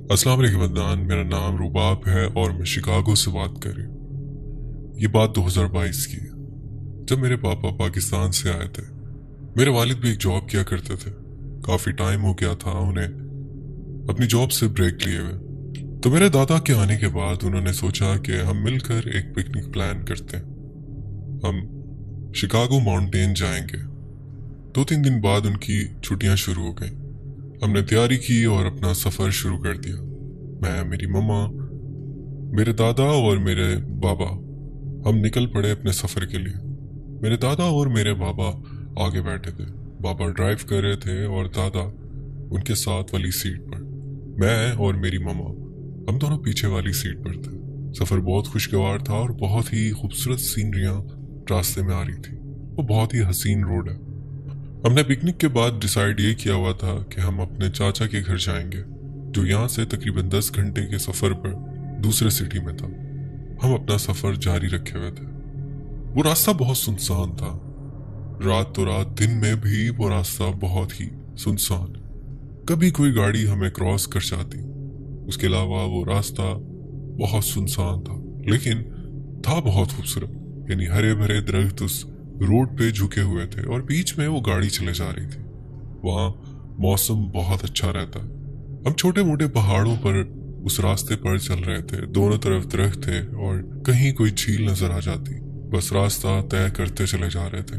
अस्सलाम वालेकुम अदनान, मेरा नाम रुबाब है और मैं शिकागो से बात कर रही हूँ। ये बात 2022 की है, जब मेरे पापा पाकिस्तान से आए थे। मेरे वालिद भी एक जॉब किया करते थे। काफ़ी टाइम हो गया था उन्हें अपनी जॉब से ब्रेक लिए हुए। तो मेरे दादा के आने के बाद उन्होंने सोचा कि हम मिलकर एक पिकनिक प्लान करते हैं। हम शिकागो माउंटेन जाएंगे। 2-3 दिन बाद उनकी छुट्टियां शुरू हो गई। हमने तैयारी की और अपना सफ़र शुरू कर दिया। मैं, मेरी मम्मा, मेरे दादा और मेरे बाबा, हम निकल पड़े अपने सफ़र के लिए। मेरे दादा और मेरे बाबा आगे बैठे थे। बाबा ड्राइव कर रहे थे और दादा उनके साथ वाली सीट पर। मैं और मेरी मम्मा हम दोनों पीछे वाली सीट पर थे। सफ़र बहुत खुशगवार था और बहुत ही खूबसूरत सीनरियाँ रास्ते में आ रही थी। वो बहुत ही हसीन रोड है। हमने पिकनिक के बाद डिसाइड ये किया हुआ था कि हम अपने चाचा के घर जाएंगे, जो यहाँ से तकरीबन 10 घंटे के सफ़र पर दूसरे सिटी में था। हम अपना सफ़र जारी रखे हुए थे। वो रास्ता बहुत सुनसान था। रात तो रात, दिन में भी वो रास्ता बहुत ही सुनसान। कभी कोई गाड़ी हमें क्रॉस कर जाती। उसके अलावा वो रास्ता बहुत सुनसान था, लेकिन था बहुत खूबसूरत। यानी हरे भरे दरख्त उस रोड पे झुके हुए थे और बीच में वो गाड़ी चले जा रही थी। वहाँ मौसम बहुत अच्छा रहता है। हम छोटे मोटे पहाड़ों पर उस रास्ते पर चल रहे थे। दोनों तरफ दरख्त थे और कहीं कोई झील नजर आ जाती। बस रास्ता तय करते चले जा रहे थे।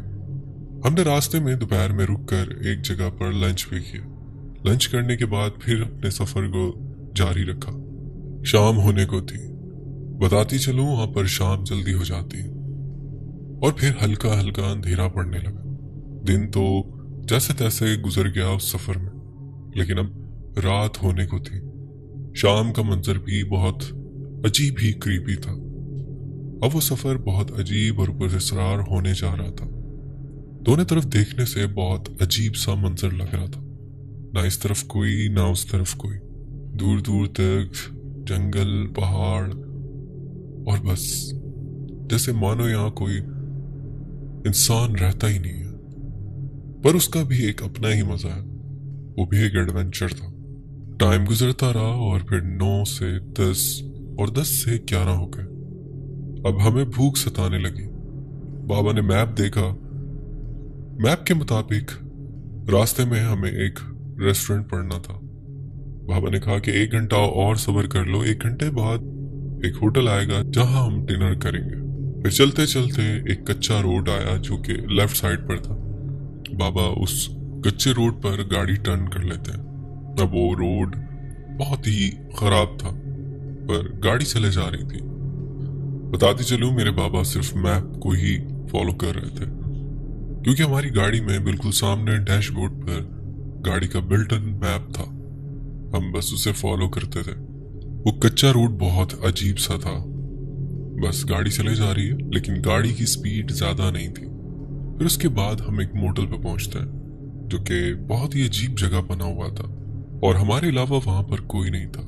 हमने रास्ते में दोपहर में रुककर एक जगह पर लंच भी किया। लंच करने के बाद फिर अपने सफर को जारी रखा। शाम होने को थी। बताती चलूं, वहां पर शाम जल्दी हो जाती और फिर हल्का हल्का अंधेरा पड़ने लगा। दिन तो जैसे तैसे गुजर गया उस सफर में, लेकिन अब रात होने को थी। शाम का मंजर भी बहुत अजीब ही क्रीपी था। अब वो सफर बहुत अजीब और पुरअसरार होने जा रहा था। दोनों तरफ देखने से बहुत अजीब सा मंजर लग रहा था। ना इस तरफ कोई, ना उस तरफ कोई। दूर दूर तक जंगल, पहाड़ और बस जैसे मानो यहाँ कोई इंसान रहता ही नहीं है। पर उसका भी एक अपना ही मजा है। वो भी एक एडवेंचर था। टाइम गुजरता रहा और फिर 9 से 10 और 10 से 11 हो गए। अब हमें भूख सताने लगी। बाबा ने मैप देखा। मैप के मुताबिक रास्ते में हमें एक रेस्टोरेंट पड़ना था। बाबा ने कहा कि 1 घंटा और सब्र कर लो, 1 घंटे बाद एक होटल आएगा जहां हम डिनर करेंगे। फिर चलते चलते एक कच्चा रोड आया जो कि लेफ्ट साइड पर था। बाबा उस कच्चे रोड पर गाड़ी टर्न कर लेते हैं। अब वो रोड बहुत ही खराब था, पर गाड़ी चले जा रही थी। बताती चलूं, मेरे बाबा सिर्फ मैप को ही फॉलो कर रहे थे, क्योंकि हमारी गाड़ी में बिल्कुल सामने डैशबोर्ड पर गाड़ी का बिल्ट इन मैप था। हम बस उसे फॉलो करते थे। वो कच्चा रोड बहुत अजीब सा था। बस गाड़ी चले जा रही है, लेकिन गाड़ी की स्पीड ज्यादा नहीं थी। फिर उसके बाद हम एक मोटल पे पहुंचते हैं, जो कि बहुत ही अजीब जगह बना हुआ था और हमारे अलावा वहां पर कोई नहीं था।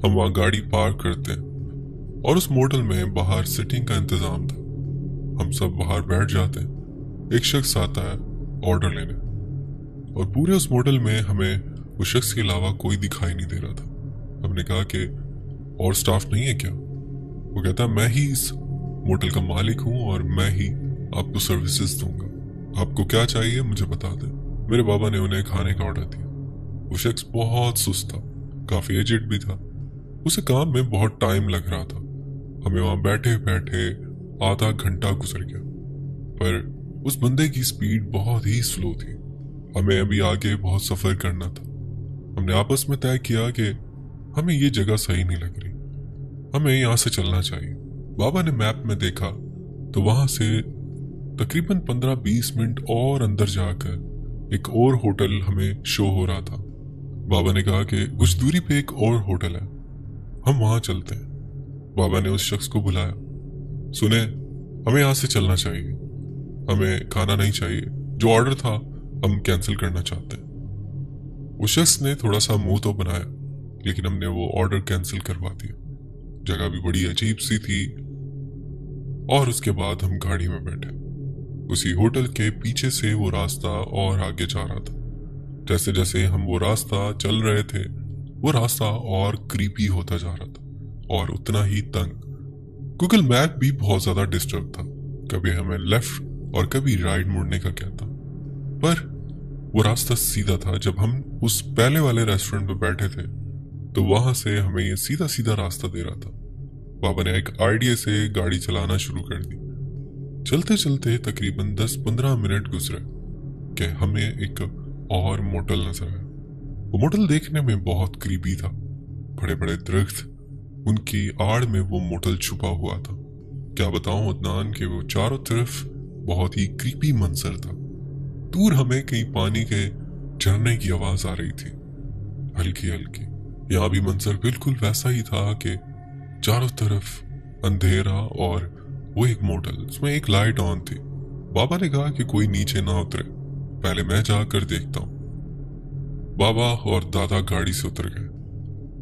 हम वहां गाड़ी पार्क करते हैं और उस मोटल में बाहर सिटिंग का इंतजाम था। हम सब बाहर बैठ जाते हैं। एक शख्स आता है ऑर्डर लेने, और पूरे उस मोटल में हमें उस शख्स के अलावा कोई दिखाई नहीं दे रहा था। हमने कहा कि और स्टाफ नहीं है क्या? वो कहता मैं ही इस मोटल का मालिक हूं और मैं ही आपको सर्विसेज दूंगा। आपको क्या चाहिए मुझे बता दें। मेरे बाबा ने उन्हें खाने का ऑर्डर दिया। वो शख्स बहुत सुस्त था, काफी एजेड भी था। उसे काम में बहुत टाइम लग रहा था। हमें वहां बैठे बैठे आधा घंटा गुजर गया, पर उस बंदे की स्पीड बहुत ही स्लो थी। हमें अभी आगे बहुत सफर करना था। हमने आपस में तय किया कि हमें ये जगह सही नहीं लग रही, हमें यहाँ से चलना चाहिए। बाबा ने मैप में देखा तो वहां से तकरीबन 15-20 मिनट और अंदर जाकर एक और होटल हमें शो हो रहा था। बाबा ने कहा कि कुछ दूरी पे एक और होटल है, हम वहां चलते हैं। बाबा ने उस शख्स को बुलाया। सुने, हमें यहाँ से चलना चाहिए, हमें खाना नहीं चाहिए। जो ऑर्डर था हम कैंसिल करना चाहते हैं। उस शख्स ने थोड़ा सा मुंह तो बनाया, लेकिन हमने वो ऑर्डर कैंसिल करवा दिया। जगह भी बड़ी अजीब सी थी। और उसके बाद हम गाड़ी में बैठे। उसी होटल के पीछे से वो रास्ता और आगे जा रहा था। जैसे जैसे हम वो रास्ता चल रहे थे, वो रास्ता और क्रीपी होता जा रहा था और उतना ही तंग। गूगल मैप भी बहुत ज्यादा डिस्टर्ब था, कभी हमें लेफ्ट और कभी राइट मुड़ने का कहता। पर वो रास्ता सीधा था। जब हम उस पहले वाले रेस्टोरेंट पे बैठे थे तो वहां से हमें ये सीधा सीधा रास्ता दे रहा था। बाबा ने एक आइडिया से गाड़ी चलाना शुरू कर दी। चलते चलते तकरीबन 10-15 मिनट गुजरे कि हमें एक और मोटल नजर आया। वो मोटल देखने में बहुत क्रीपी था। बड़े बड़े दरख्त, उनकी आड़ में वो मोटल छुपा हुआ था। क्या बताऊं अदनान कि वो चारों तरफ बहुत ही क्रीपी मंजर था। दूर हमें कहीं पानी के झरने की आवाज आ रही थी, हल्की हल्की। यहाँ भी मंजर बिल्कुल वैसा ही था कि चारों तरफ अंधेरा और वो एक मोटल, उसमें एक लाइट ऑन थी। बाबा ने कहा कि कोई नीचे ना उतरे, पहले मैं जाकर देखता हूं। बाबा और दादा गाड़ी से उतर गए।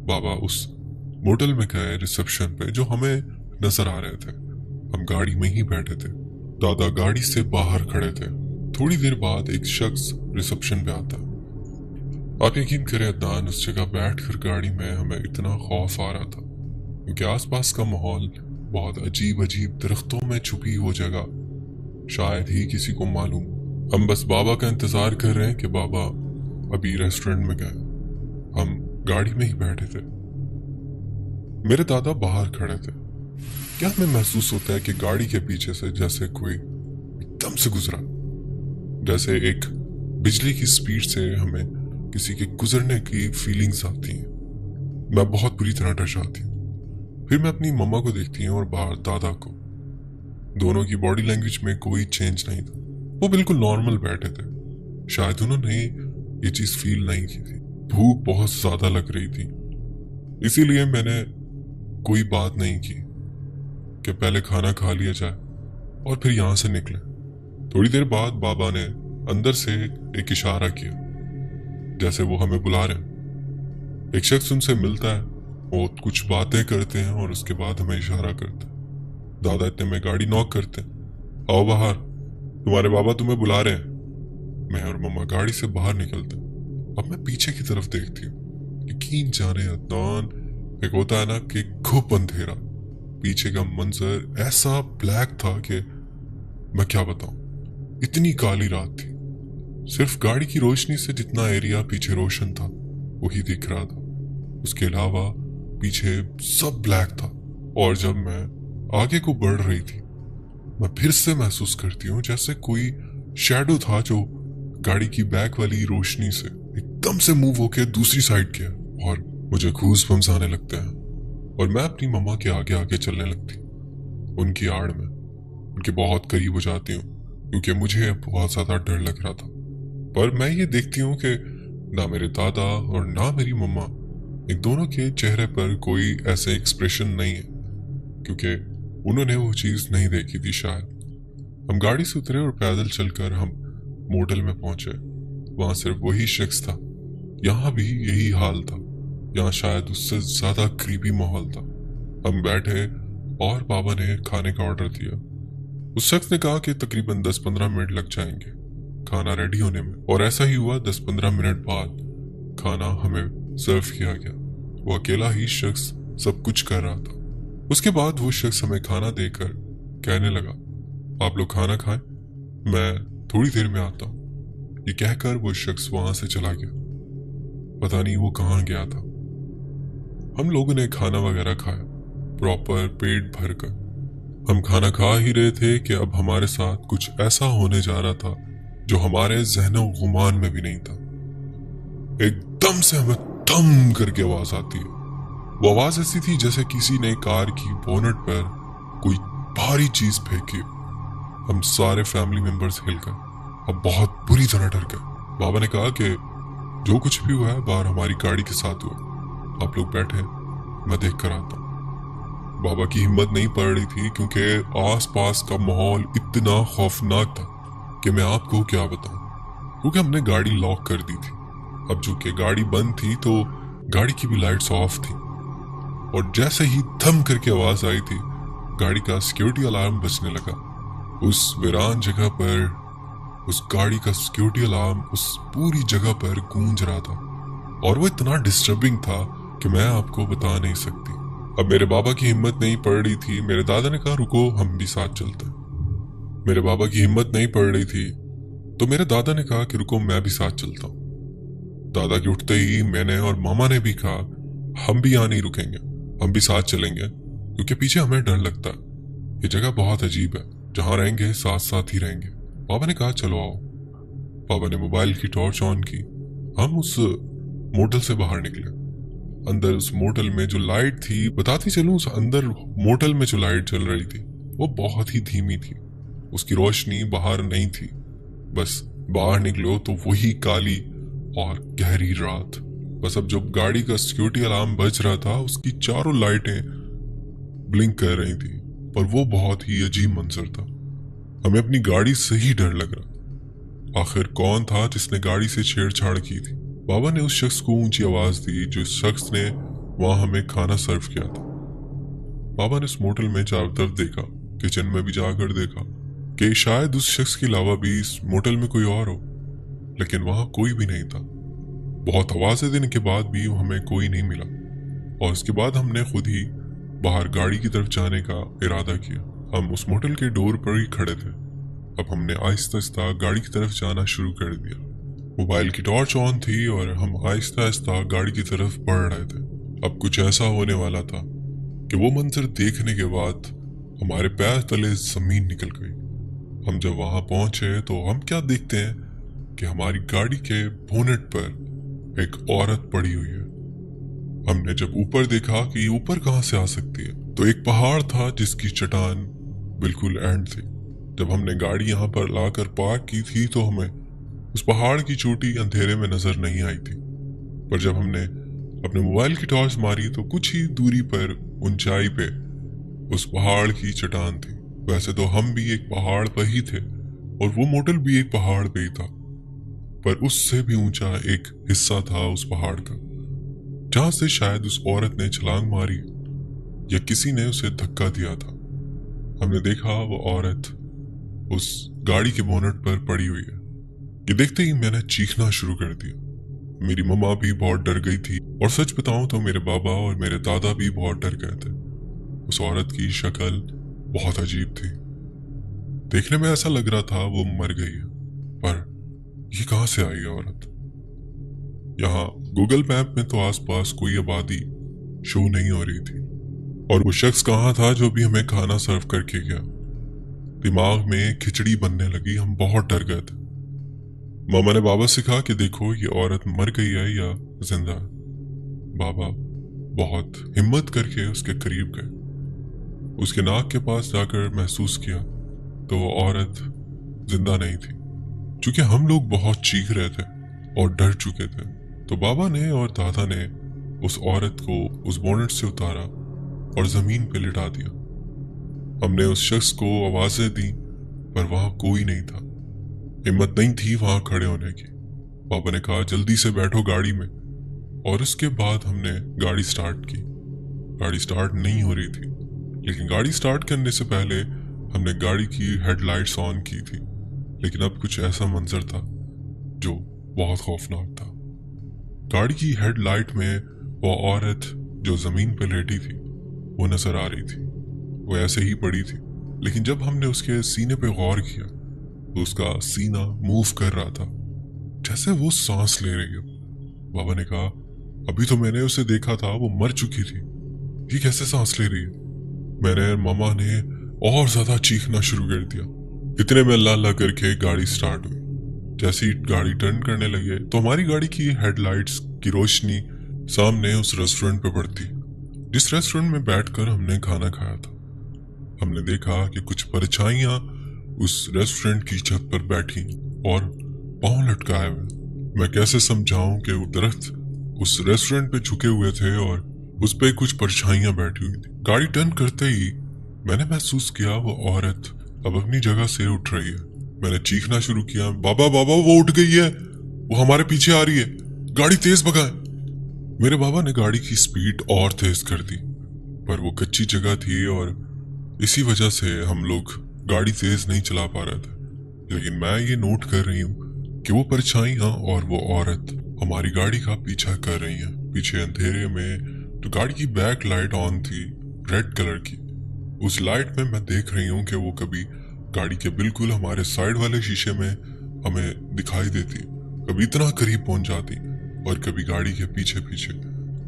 बाबा उस मोटल में गए रिसेप्शन पे जो हमें नजर आ रहे थे। हम गाड़ी में ही बैठे थे, दादा गाड़ी से बाहर खड़े थे। थोड़ी देर बाद एक शख्स रिसेप्शन पे आता। आप यकीन करें अदनान, उस जगह बैठकर गाड़ी में हमें इतना खौफ आ रहा था क्योंकि आसपास का माहौल बहुत अजीब अजीब दरख्तों में छुपी वो जगह शायद ही किसी को मालूम। हम बस बाबा का इंतजार कर रहे हैं कि बाबा अभी रेस्टोरेंट में गए। हम गाड़ी में ही बैठे थे। मेरे दादा बाहर खड़े थे। क्या हमें महसूस होता है कि गाड़ी के पीछे से जैसे कोई एकदम से गुजरा, जैसे एक बिजली की स्पीड से हमें किसी के गुजरने की फीलिंग्स आती हैं। मैं बहुत बुरी तरह डर जाती हूँ। फिर मैं अपनी मम्मा को देखती हूँ और बाहर दादा को। दोनों की बॉडी लैंग्वेज में कोई चेंज नहीं था। वो बिल्कुल नॉर्मल बैठे थे। शायद उन्होंने ये चीज फील नहीं की थी। भूख बहुत ज्यादा लग रही थी, इसीलिए मैंने कोई बात नहीं की कि पहले खाना खा लिया जाए और फिर यहां से निकले। थोड़ी देर बाद बाबा ने अंदर से एक इशारा किया, जैसे वो हमें बुला रहे हैं। एक शख्स उनसे मिलता है, वो कुछ बातें करते हैं और उसके बाद हमें इशारा करते हैं। दादा इतने में गाड़ी नॉक करते हैं, आओ बाहर, तुम्हारे बाबा तुम्हें बुला रहे हैं। मैं और मम्मा गाड़ी से बाहर निकलते हैं। अब मैं पीछे की तरफ देखती हूँ। यकीन जाने अदनान, एक होता है ना कि घुप अंधेरा। पीछे का मंजर ऐसा ब्लैक था कि मैं क्या बताऊं, इतनी काली रात थी। सिर्फ गाड़ी की रोशनी से जितना एरिया पीछे रोशन था वही दिख रहा था, उसके अलावा पीछे सब ब्लैक था। और जब मैं आगे को बढ़ रही थी, मैं फिर से महसूस करती हूँ जैसे कोई शैडो था जो गाड़ी की बैक वाली रोशनी से एकदम से मूव होके दूसरी साइड गया और मुझे गूज़बम्स आने लगते हैं और मैं अपनी मम्मा के आगे आगे चलने लगती, उनकी आड़ में, उनके बहुत करीब हो जाती हूँ क्योंकि मुझे बहुत ज्यादा डर लग रहा था। पर मैं ये देखती हूँ कि ना मेरे दादा और ना मेरी मम्मा, एक दोनों के चेहरे पर कोई ऐसे एक्सप्रेशन नहीं है क्योंकि उन्होंने वो चीज नहीं देखी थी शायद। हम गाड़ी से उतरे और पैदल चलकर हम मोटल में पहुंचे। वहां सिर्फ वही शख्स था। यहाँ भी यही हाल था, यहाँ शायद उससे ज्यादा क्रीपी माहौल था। हम बैठे और बाबा ने खाने का ऑर्डर दिया। उस शख्स ने कहा कि तकरीबन 10-15 मिनट लग जाएंगे खाना रेडी होने में, और ऐसा ही हुआ। 10-15 मिनट बाद खाना हमें सर्व किया गया। वो अकेला ही शख्स सब कुछ कर रहा था। उसके बाद वो शख्स हमें खाना देकर कहने लगा, आप लोग खाना खाएं, मैं थोड़ी देर में आता हूं। ये कहकर वो शख्स वहां से चला गया। पता नहीं वो कहाँ गया था। हम लोगों ने खाना वगैरह खाया प्रॉपर पेट भर कर। हम खाना खा ही रहे थे कि अब हमारे साथ कुछ ऐसा होने जा रहा था जो हमारे ज़हनो गुमान में भी नहीं था। एकदम से हमें थम करके आवाज आती है। वो आवाज ऐसी थी जैसे किसी ने कार की बोनट पर कोई भारी चीज फेंकी। हम सारे फैमिली मेंबर्स हिल गए, अब बहुत बुरी तरह डर गए। बाबा ने कहा कि जो कुछ भी हुआ है बाहर हमारी गाड़ी के साथ हुआ, आप लोग बैठे, मैं देख कर आता हूँ। बाबा की हिम्मत नहीं पड़ रही थी क्योंकि आसपास का माहौल इतना खौफनाक था कि मैं आपको क्या बताऊं, क्योंकि हमने गाड़ी लॉक कर दी थी। अब जो कि गाड़ी बंद थी तो गाड़ी की भी लाइट्स ऑफ थी, और जैसे ही थम करके आवाज आई थी गाड़ी का सिक्योरिटी अलार्म बजने लगा। उस वीरान जगह पर उस गाड़ी का सिक्योरिटी अलार्म उस पूरी जगह पर गूंज रहा था। और वो इतना डिस्टर्बिंग था कि मैं आपको बता नहीं सकती। अब मेरे बाबा की हिम्मत नहीं पड़ रही थी। मेरे दादा ने कहा रुको हम भी साथ चलते हैं। मेरे बाबा की हिम्मत नहीं पड़ रही थी तो मेरे दादा ने कहा कि रुको मैं भी साथ चलता हूँ। दादा के उठते ही मैंने और मामा ने भी कहा हम भी यहाँ नहीं रुकेंगे, हम भी साथ चलेंगे, क्योंकि पीछे हमें डर लगता है। ये जगह बहुत अजीब है, जहाँ रहेंगे साथ साथ ही रहेंगे। पापा ने कहा चलो आओ। पापा ने मोबाइल की टॉर्च ऑन की। हम उस मोटल से बाहर निकले। अंदर उस मोटल में जो लाइट थी, बताती चलूं, उस अंदर मोटल में जो लाइट चल रही थी वो बहुत ही धीमी थी। उसकी रोशनी बाहर नहीं थी। बस बाहर निकलो तो वही काली और गहरी रात। बस अब जब गाड़ी का सिक्योरिटी अलार्म बज रहा था उसकी चारों लाइटें ब्लिंक कर रही थी, पर वो बहुत ही अजीब मंजर था। हमें अपनी गाड़ी से ही डर लग रहा। आखिर कौन था जिसने गाड़ी से छेड़छाड़ की थी? बाबा ने उस शख्स को ऊंची आवाज दी जो शख्स ने वहां हमें खाना सर्व किया था। बाबा ने उस मोटल में चारों तरफ देखा, किचन में भी जाकर देखा कि शायद उस शख्स के अलावा भी इस मोटल में कोई और हो, लेकिन वहां कोई भी नहीं था। बहुत आवाजें देने के बाद भी हमें कोई नहीं मिला और उसके बाद हमने खुद ही बाहर गाड़ी की तरफ जाने का इरादा किया। हम उस मोटल के डोर पर ही खड़े थे। अब हमने आहिस्ता आहिस्ता गाड़ी की तरफ जाना शुरू कर दिया। मोबाइल की टॉर्च ऑन थी और हम आहिस्ता आहिस्ता गाड़ी की तरफ बढ़ रहे थे। अब कुछ ऐसा होने वाला था कि वो मंजर देखने के बाद हमारे पैर तले जमीन निकल गई। हम जब वहां पहुंचे तो हम क्या देखते हैं कि हमारी गाड़ी के बोनेट पर एक औरत पड़ी हुई है। हमने जब ऊपर देखा कि ये ऊपर कहां से आ सकती है, तो एक पहाड़ था जिसकी चट्टान बिल्कुल एंड थी। जब हमने गाड़ी यहाँ पर लाकर पार्क की थी तो हमें उस पहाड़ की चोटी अंधेरे में नजर नहीं आई थी, पर जब हमने अपने मोबाइल की टॉर्च मारी तो कुछ ही दूरी पर ऊंचाई पे उस पहाड़ की चट्टान थी। वैसे तो हम भी एक पहाड़ पर ही थे और वो मोटल भी एक पहाड़ पे ही था, पर उससे भी ऊंचा एक हिस्सा था उस पहाड़ का, जहां से शायद उस औरत ने छलांग मारी या किसी ने उसे धक्का दिया था। हमने देखा वो औरत उस गाड़ी के बोनट पर पड़ी हुई है। ये देखते ही मैंने चीखना शुरू कर दिया। मेरी मम्मा भी बहुत डर गई थी और सच बताऊं तो मेरे बाबा और मेरे दादा भी बहुत डर गए थे। उस औरत की शक्ल बहुत अजीब थी। देखने में ऐसा लग रहा था वो मर गई है, पर ये कहां से आई है औरत? यहाँ गूगल मैप में तो आसपास कोई आबादी शो नहीं हो रही थी। और वो शख्स कहाँ था जो भी हमें खाना सर्व करके गया? दिमाग में खिचड़ी बनने लगी। हम बहुत डर गए थे। मामा ने बाबा से कहा कि देखो ये औरत मर गई है या जिंदा है। बाबा बहुत हिम्मत करके उसके करीब गए। उसके नाक के पास जाकर महसूस किया तो वो औरत जिंदा नहीं थी। चूंकि हम लोग बहुत चीख रहे थे और डर चुके थे, तो बाबा ने और दादा ने उस औरत को उस बोनेट से उतारा और जमीन पे लिटा दिया। हमने उस शख्स को आवाजें दी, पर वहां कोई नहीं था। हिम्मत नहीं थी वहां खड़े होने की। पापा ने कहा जल्दी से बैठो गाड़ी में, और उसके बाद हमने गाड़ी स्टार्ट की। गाड़ी स्टार्ट नहीं हो रही थी, लेकिन गाड़ी स्टार्ट करने से पहले हमने गाड़ी की हेडलाइट्स ऑन की थी। लेकिन अब कुछ ऐसा मंजर था जो बहुत खौफनाक था। गाड़ी की हेडलाइट में वो औरत जो जमीन पर लेटी थी वो नजर आ रही थी। वो ऐसे ही पड़ी थी, लेकिन जब हमने उसके सीने पे गौर किया तो उसका सीना मूव कर रहा था, जैसे वो सांस ले रही हो। बाबा ने कहा अभी तो मैंने उसे देखा था, वो मर चुकी थी, ये कैसे सांस ले रही है? मैंने और मामा ने और ज्यादा चीखना शुरू कर दिया। इतने में अल्लाह अल्लाह करके गाड़ी स्टार्ट हुई। जैसे ही गाड़ी टर्न करने लगे तो हमारी गाड़ी की हेडलाइट्स की रोशनी सामने उस रेस्टोरेंट पे पड़ती, जिस रेस्टोरेंट में बैठकर हमने खाना खाया था। हमने देखा कि कुछ परछाइयां उस रेस्टोरेंट की छत पर बैठी और पांव लटकाए हुए। मैं कैसे समझाऊं कि वो दरख्त उस रेस्टोरेंट पे झुके हुए थे और उस पे कुछ परछाइयां बैठी हुई थी। गाड़ी टर्न करते ही मैंने महसूस किया वो औरत अब अपनी जगह से उठ रही है। मैंने चीखना शुरू किया, बाबा बाबा वो उठ गई है, वो हमारे पीछे आ रही है, गाड़ी तेज भगाएं। मेरे बाबा ने गाड़ी की स्पीड और तेज कर दी, पर वो कच्ची जगह थी और इसी वजह से हम लोग गाड़ी तेज नहीं चला पा रहे थे। लेकिन मैं ये नोट कर रही हूँ कि वो परछाइयां और वो औरत हमारी गाड़ी का पीछा कर रही हैं। पीछे अंधेरे में जो गाड़ी की बैक लाइट ऑन थी रेड कलर की, उस लाइट में मैं देख रही हूँ कि वो कभी गाड़ी के बिल्कुल हमारे साइड वाले शीशे में हमें दिखाई देती, कभी इतना करीब पहुंच जाती, और कभी गाड़ी के पीछे पीछे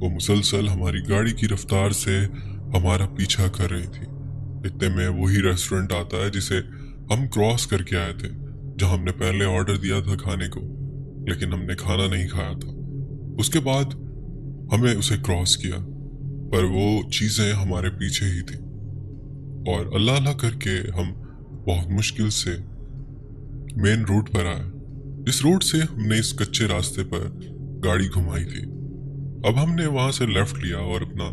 वो मुसलसल हमारी गाड़ी की रफ्तार से हमारा पीछा कर रही थी। इतने में वही रेस्टोरेंट आता है जिसे हम क्रॉस करके आए थे, जहां हमने पहले ऑर्डर दिया था खाने को, लेकिन हमने खाना नहीं खाया था। उसके बाद हमें उसे क्रॉस किया, पर वो चीजें हमारे पीछे ही थी, और अल्लाह अल्लाह करके हम बहुत मुश्किल से मेन रोड पर आए। इस रोड से हमने इस कच्चे रास्ते पर गाड़ी घुमाई थी। अब हमने वहां से लेफ्ट लिया और अपना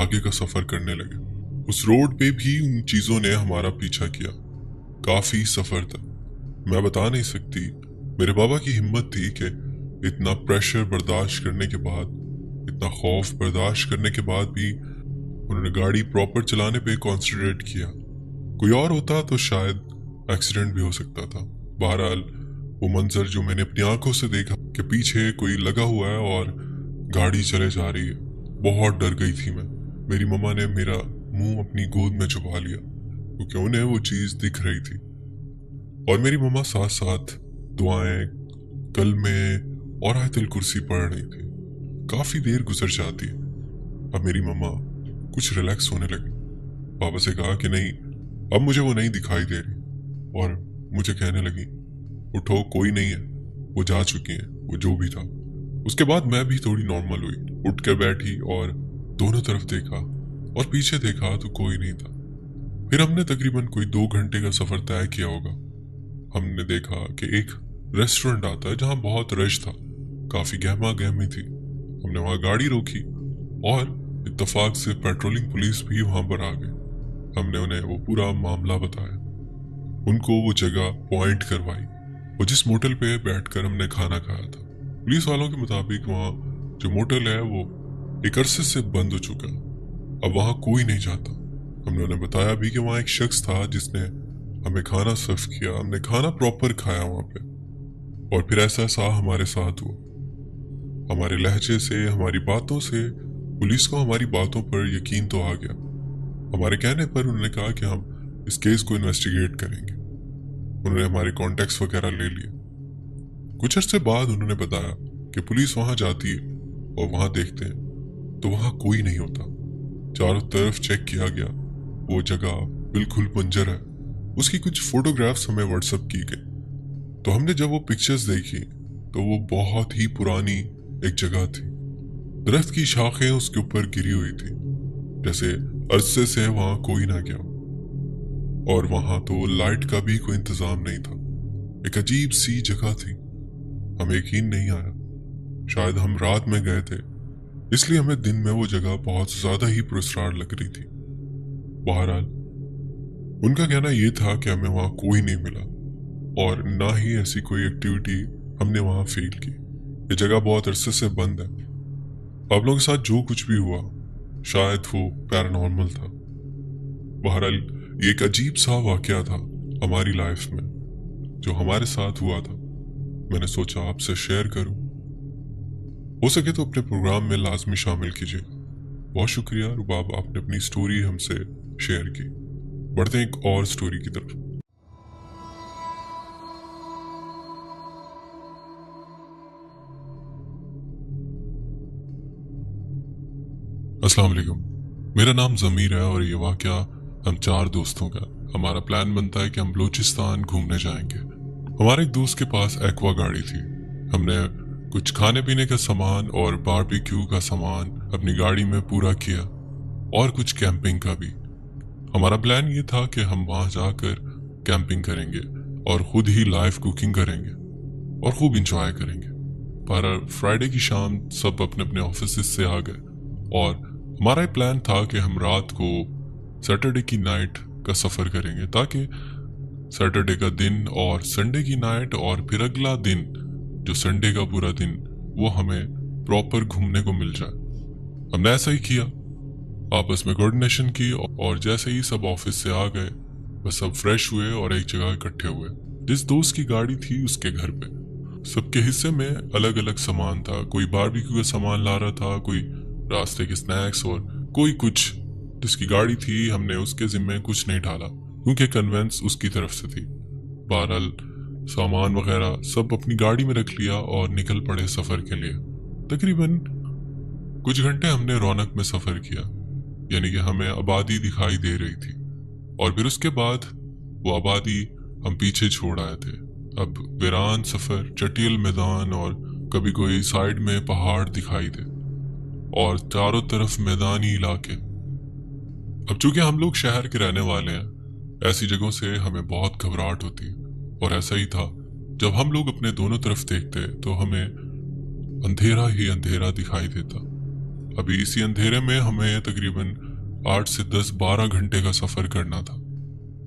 आगे का सफर करने लगे। उस रोड पे भी उन चीजों ने हमारा पीछा किया काफी सफर तक। मैं बता नहीं सकती मेरे बाबा की हिम्मत थी कि इतना प्रेशर बर्दाश्त करने के बाद, इतना खौफ बर्दाश्त करने के बाद भी उन्होंने गाड़ी प्रॉपर चलाने पे कॉन्सेंट्रेट किया। कोई और होता तो शायद एक्सीडेंट भी हो सकता था। बहरहाल वो मंजर जो मैंने अपनी आंखों से देखा कि पीछे कोई लगा हुआ है और गाड़ी चले जा रही है, बहुत डर गई थी मैं। मेरी मम्मा ने मेरा मुंह अपनी गोद में छुपा लिया क्योंकि उन्हें वो चीज दिख रही थी, और मेरी मम्मा साथ साथ दुआएं, कलमे और आयतुल कुर्सी पढ़ रही थी। काफी देर गुजर जाती है। अब मेरी मम्मा कुछ रिलैक्स होने लगी। पापा से कहा कि नहीं, अब मुझे वो नहीं दिखाई दे रही, और मुझे कहने लगी उठो, कोई नहीं है, वो जा चुकी है, वो जो भी था। उसके बाद मैं भी थोड़ी नॉर्मल हुई, उठ कर बैठी और दोनों तरफ देखा, और पीछे देखा तो कोई नहीं था। फिर हमने तकरीबन कोई 2 घंटे का सफर तय किया होगा। हमने देखा कि एक रेस्टोरेंट आता है जहां बहुत रश था, काफी गहमा गहमी थी। हमने वहां गाड़ी रोकी और इत्तेफाक से पेट्रोलिंग पुलिस भी वहां पर आ गए। हमने उन्हें वो पूरा मामला बताया, उनको वो जगह पॉइंट करवाई, वो जिस मोटल पे बैठकर हमने खाना खाया था। पुलिस वालों के मुताबिक वहाँ जो मोटल है वो एक अरसे से बंद हो चुका, अब वहाँ कोई नहीं जाता। हमने उन्हें बताया भी कि वहाँ एक शख्स था जिसने हमें खाना सर्व किया, हमने खाना प्रॉपर खाया वहाँ पे, और फिर ऐसा सा हमारे साथ हुआ। हमारे लहजे से, हमारी बातों से पुलिस को हमारी बातों पर यकीन तो आ गया। हमारे कहने पर उन्होंने कहा कि हम इस केस को इन्वेस्टिगेट करेंगे। उन्होंने हमारे कॉन्टेक्ट्स वगैरह ले लिए। कुछ अर्से बाद उन्होंने बताया कि पुलिस वहां जाती है और वहां देखते हैं तो वहां कोई नहीं होता। चारों तरफ चेक किया गया, वो जगह बिल्कुल बंजर है। उसकी कुछ फोटोग्राफ्स हमें व्हाट्सएप की गई, तो हमने जब वो पिक्चर्स देखी तो वो बहुत ही पुरानी एक जगह थी। दरख्त की शाखें उसके ऊपर गिरी हुई थी, जैसे अरसे से वहां कोई ना गया, और वहां तो लाइट का भी कोई इंतजाम नहीं था। एक अजीब सी जगह थी, हमें यकीन नहीं आया। शायद हम रात में गए थे, इसलिए हमें दिन में वो जगह बहुत ज्यादा ही पुरस्कार लग रही थी। बहरहाल उनका कहना यह था कि हमें वहां कोई नहीं मिला, और ना ही ऐसी कोई एक्टिविटी हमने वहां फील की। ये जगह बहुत अरसे से बंद है। आप लोगों के साथ जो कुछ भी हुआ शायद वो पैरानॉर्मल था। बहरहाल ये एक अजीब सा वाकया था हमारी लाइफ में जो हमारे साथ हुआ था। मैंने सोचा आपसे शेयर करूं। हो सके तो अपने प्रोग्राम में लाजमी शामिल कीजिए। बहुत शुक्रिया रुबाब, आपने अपनी स्टोरी हमसे शेयर की। बढ़ते हैं एक और स्टोरी की तरफ। अस्सलाम वालेकुम, मेरा नाम ज़मीर है और ये वाकया हम 4 दोस्तों का। हमारा प्लान बनता है कि हम बलूचिस्तान घूमने जाएंगे। हमारे एक दोस्त के पास एक्वा गाड़ी थी। हमने कुछ खाने पीने का सामान और बारबेक्यू का सामान अपनी गाड़ी में पूरा किया, और कुछ कैंपिंग का भी। हमारा प्लान ये था कि हम वहां जाकर कैंपिंग करेंगे और खुद ही लाइव कुकिंग करेंगे और खूब इंजॉय करेंगे। पर फ्राइडे की शाम सब अपने अपने ऑफिस से आ गए, और हमारा ये प्लान था कि हम रात को सैटरडे की नाइट का सफ़र करेंगे, ताकि सैटरडे का दिन और संडे की नाइट और फिर अगला दिन जो संडे का पूरा दिन वो हमें प्रॉपर घूमने को मिल जाए। हमने ऐसा ही किया, आपस में कोऑर्डिनेशन की, और जैसे ही सब ऑफिस से आ गए बस सब फ्रेश हुए और एक जगह इकट्ठे हुए। जिस दोस्त की गाड़ी थी उसके घर पे सबके हिस्से में अलग अलग सामान था। कोई बारबेक्यू का सामान ला रहा था, कोई रास्ते के स्नैक्स, और कोई कुछ। जिसकी गाड़ी थी हमने उसके जिम्मे कुछ नहीं डाला क्योंकि कन्वेंस उसकी तरफ से थी। बहरहाल सामान वगैरह सब अपनी गाड़ी में रख लिया और निकल पड़े सफर के लिए। तकरीबन कुछ घंटे हमने रौनक में सफर किया, यानी कि हमें आबादी दिखाई दे रही थी, और फिर उसके बाद वो आबादी हम पीछे छोड़ आए थे। अब वीरान सफर, चटियल मैदान और कभी कोई साइड में पहाड़ दिखाई दे और चारों तरफ मैदानी इलाके। अब चूंकि हम लोग शहर के रहने वाले हैं, ऐसी जगहों से हमें बहुत घबराहट होती है, और ऐसा ही था। जब हम लोग अपने दोनों तरफ देखते तो हमें अंधेरा ही अंधेरा दिखाई देता। अभी इसी अंधेरे में हमें तकरीबन 8 से 10-12 घंटे का सफर करना था,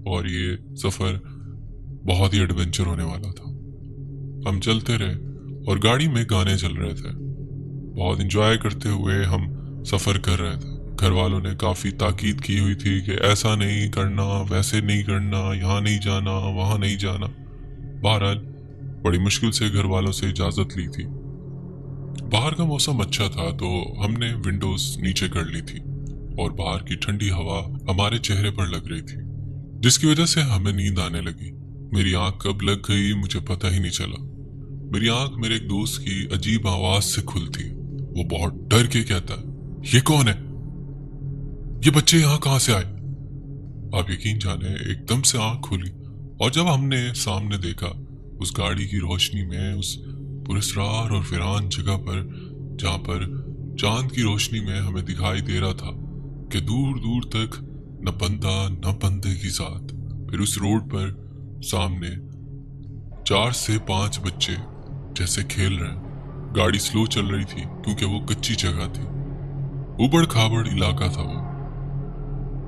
और ये सफर बहुत ही एडवेंचर होने वाला था। हम चलते रहे और गाड़ी में गाने चल रहे थे। बहुत एंजॉय करते हुए हम सफर कर रहे थे। घर वालों ने काफी ताकीद की हुई थी कि ऐसा नहीं करना, वैसे नहीं करना, यहाँ नहीं जाना, वहां नहीं जाना। बहरहाल बड़ी मुश्किल से घर वालों से इजाजत ली थी। बाहर का मौसम अच्छा था तो हमने विंडोज नीचे कर ली थी और बाहर की ठंडी हवा हमारे चेहरे पर लग रही थी, जिसकी वजह से हमें नींद आने लगी। मेरी आंख कब लग गई मुझे पता ही नहीं चला। मेरी आंख मेरे एक दोस्त की अजीब आवाज से खुलती। वो बहुत डर के कहता है, ये कौन है? ये बच्चे यहाँ कहां से आए? आप यकीन जाने एकदम से आंख खुली, और जब हमने सामने देखा उस गाड़ी की रोशनी में, उस पुरस्कार और वीरान जगह पर जहां पर चांद की रोशनी में हमें दिखाई दे रहा था कि दूर दूर तक न बंदा न बंदे की जात। फिर उस रोड पर सामने 4 से 5 बच्चे जैसे खेल रहे हैं। गाड़ी स्लो चल रही थी क्योंकि वो कच्ची जगह थी, उबड़ खाबड़ इलाका था वो।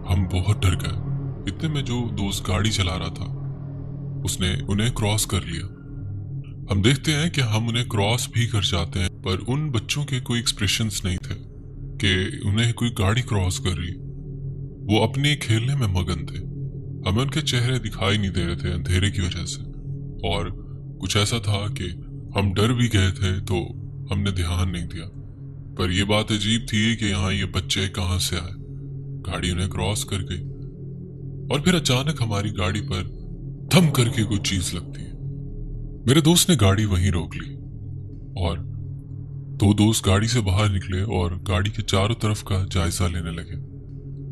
हम बहुत डर गए। इतने में जो दोस्त गाड़ी चला रहा था उसने उन्हें क्रॉस कर लिया। हम देखते हैं कि हम उन्हें क्रॉस भी कर जाते हैं, पर उन बच्चों के कोई एक्सप्रेशंस नहीं थे कि उन्हें कोई गाड़ी क्रॉस कर रही। वो अपने खेलने में मगन थे। हमें उनके चेहरे दिखाई नहीं दे रहे थे अंधेरे की वजह से, और कुछ ऐसा था कि हम डर भी गए थे तो हमने ध्यान नहीं दिया। पर यह बात अजीब थी कि यहाँ ये बच्चे कहाँ से आए। गाड़ी उन्हें क्रॉस कर गई और फिर अचानक हमारी गाड़ी पर थम करके कोई चीज लगती है। मेरे दोस्त ने गाड़ी वहीं रोक ली और 2 दोस्त गाड़ी से बाहर निकले और गाड़ी के चारों तरफ का जायजा लेने लगे।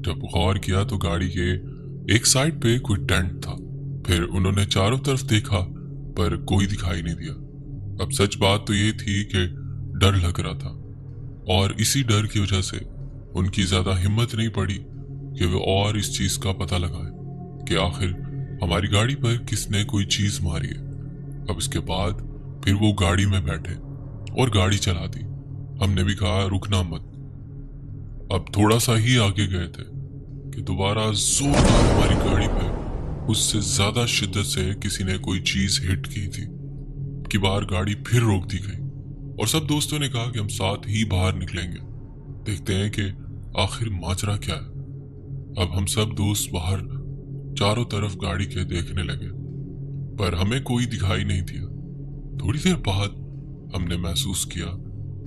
जब गौर किया तो गाड़ी के एक साइड पे कोई टेंट था। फिर उन्होंने चारों तरफ देखा पर कोई दिखाई नहीं दिया। अब सच बात तो ये थी कि डर लग रहा था, और इसी डर की वजह से उनकी ज्यादा हिम्मत नहीं पड़ी कि वे और इस चीज का पता लगाए कि आखिर हमारी गाड़ी पर किसने कोई चीज मारी है। अब इसके बाद फिर वो गाड़ी में बैठे और गाड़ी चला दी। हमने भी कहा रुकना मत। अब थोड़ा सा ही आगे गए थे कि दोबारा जोरदार हमारी गाड़ी पर उससे ज्यादा शिद्दत से किसी ने कोई चीज हिट की थी। कि बाहर गाड़ी फिर रोक दी गई और सब दोस्तों ने कहा कि हम साथ ही बाहर निकलेंगे, देखते हैं कि आखिर माजरा क्या है। अब हम सब दोस्त बाहर चारों तरफ गाड़ी के देखने लगे, पर हमें कोई दिखाई नहीं दिया। थोड़ी देर बाद हमने महसूस किया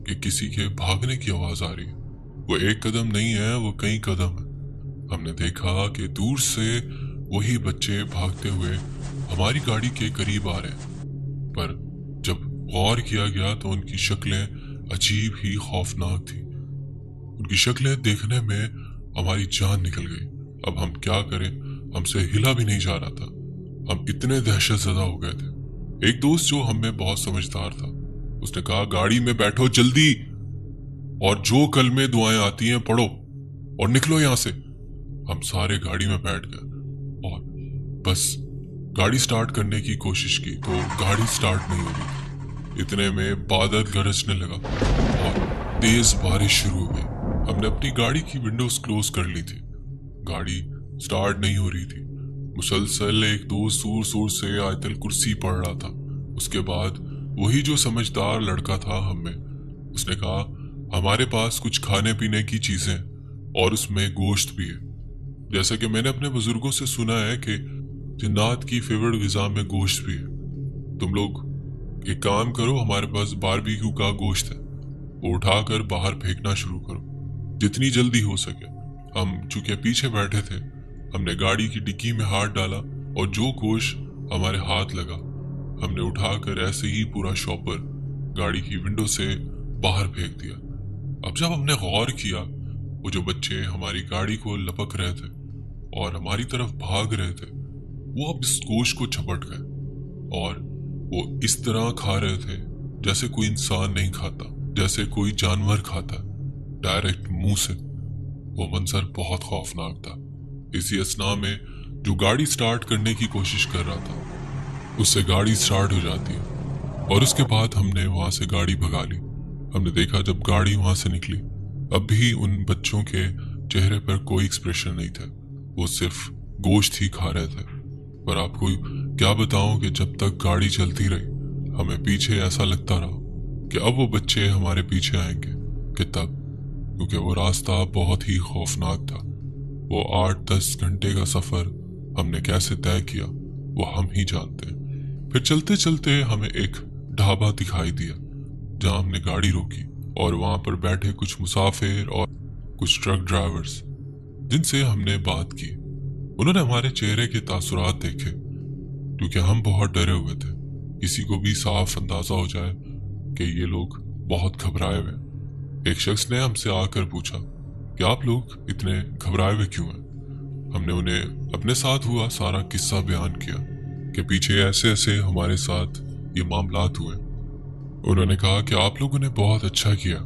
कि किसी के भागने की आवाज आ रही है। वो एक कदम नहीं है, वो कई कदम है। हमने देखा कि दूर से वही बच्चे भागते हुए हमारी गाड़ी के करीब आ रहे हैं, पर जब गौर किया गया तो उनकी शक्लें अजीब ही खौफनाक थी। उनकी शक्लें देखने में हमारी जान निकल गई। अब हम क्या करें, हमसे हिला भी नहीं जा रहा था। हम इतने दहशतज़दा हो गए थे। एक दोस्त जो हम में बहुत समझदार था, उसने कहा गाड़ी में बैठो जल्दी, और जो कल में दुआएं आती हैं पढ़ो और निकलो यहां से। हम सारे गाड़ी में बैठ गए और बस गाड़ी स्टार्ट करने की कोशिश की तो गाड़ी स्टार्ट नहीं हो रही। इतने में बादल गरजने लगा और तेज बारिश शुरू हो गई। हमने अपनी गाड़ी की विंडोज क्लोज कर ली थी। गाड़ी स्टार्ट नहीं हो रही थी। मुसलसल एक दोस्त जोर जोर से आयतल कुर्सी पढ़ रहा था। उसके बाद वही जो समझदार लड़का था हम में, उसने कहा हमारे पास कुछ खाने पीने की चीजें और उसमें गोश्त भी है। जैसा कि मैंने अपने बुजुर्गों से सुना है कि जिन्नात की फेवरेट ग़िज़ा में गोश्त भी है। तुम लोग एक काम करो, हमारे पास बारबेक्यू का गोश्त है, वो उठाकर बाहर फेंकना शुरू करो जितनी जल्दी हो सके। हम चूंकि पीछे बैठे थे, हमने गाड़ी की डिक्की में हाथ डाला और जो गोश्त हमारे हाथ लगा हमने उठाकर ऐसे ही पूरा शॉपर गाड़ी की विंडो से बाहर फेंक दिया। अब जब हमने गौर किया, वो जो बच्चे हमारी गाड़ी को लपक रहे थे और हमारी तरफ भाग रहे थे, वो अब इस गोश्त को झपट गए और वो इस तरह खा रहे थे जैसे कोई इंसान नहीं खाता, जैसे कोई जानवर खाता, डायरेक्ट मुंह से। वो मंजर बहुत खौफनाक था। इसी असना में जो गाड़ी स्टार्ट करने की कोशिश कर रहा था, उससे गाड़ी स्टार्ट हो जाती है और उसके बाद हमने वहां से गाड़ी भगा ली। हमने देखा जब गाड़ी वहां से निकली, अब भी उन बच्चों के चेहरे पर कोई एक्सप्रेशन नहीं था, वो सिर्फ गोश्त ही खा रहे थे। पर आपको क्या बताऊं कि जब तक गाड़ी चलती रही, हमें पीछे ऐसा लगता रहा कि अब वो बच्चे हमारे पीछे आएंगे कि तब, क्योंकि वो रास्ता बहुत ही खौफनाक था। वो 8-10 घंटे का सफर हमने कैसे तय किया वो हम ही जानते हैं। फिर चलते चलते हमें एक ढाबा दिखाई दिया जहां हमने गाड़ी रोकी और वहां पर बैठे कुछ मुसाफिर और कुछ ट्रक ड्राइवर्स जिनसे हमने बात की। उन्होंने हमारे चेहरे के तासुरात देखे, क्योंकि हम बहुत डरे हुए थे। किसी को भी साफ अंदाजा हो जाए कि ये लोग बहुत घबराए हुए। एक शख्स ने हमसे आकर पूछा कि आप लोग इतने घबराए हुए क्यों हैं। हमने उन्हें अपने साथ हुआ सारा किस्सा बयान किया कि पीछे ऐसे ऐसे हमारे साथ ये मामलात हुए। उन्होंने कहा कि आप लोगों ने बहुत अच्छा किया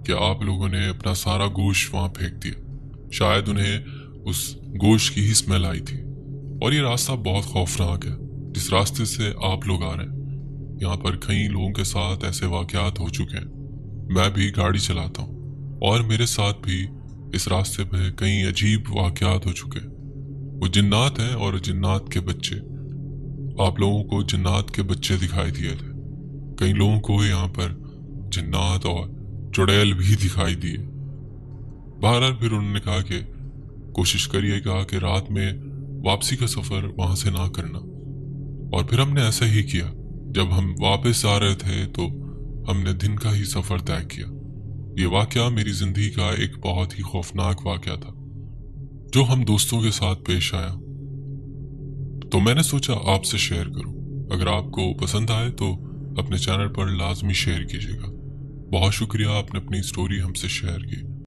कि आप लोगों ने अपना सारा गोश्त वहां फेंक दिया। शायद उन्हें उस गोश्त की ही स्मेल आई थी। और ये रास्ता बहुत खौफनाक है जिस रास्ते से आप लोग आ रहे हैं। यहाँ पर कई लोगों के साथ ऐसे वाकयात हो चुके हैं। मैं भी गाड़ी चलाता हूँ और मेरे साथ भी इस रास्ते पे कई अजीब वाकयात हो चुके हैं। वो जिन्नात हैं और जिन्नात के बच्चे, आप लोगों को जिन्नात के बच्चे दिखाई दिए थे। कई लोगों को यहाँ पर जिन्नात और चुड़ैल भी दिखाई दिए। बहरहाल फिर उन्होंने कहा कि कोशिश करिएगा कि रात में वापसी का सफर वहां से ना करना। और फिर हमने ऐसा ही किया। जब हम वापस आ रहे थे तो हमने दिन का ही सफर तय किया। ये वाकया मेरी जिंदगी का एक बहुत ही खौफनाक वाकया था जो हम दोस्तों के साथ पेश आया, तो मैंने सोचा आपसे शेयर करूं। अगर आपको पसंद आए तो अपने चैनल पर लाजमी शेयर कीजिएगा। बहुत शुक्रिया, आपने अपनी स्टोरी हमसे शेयर की।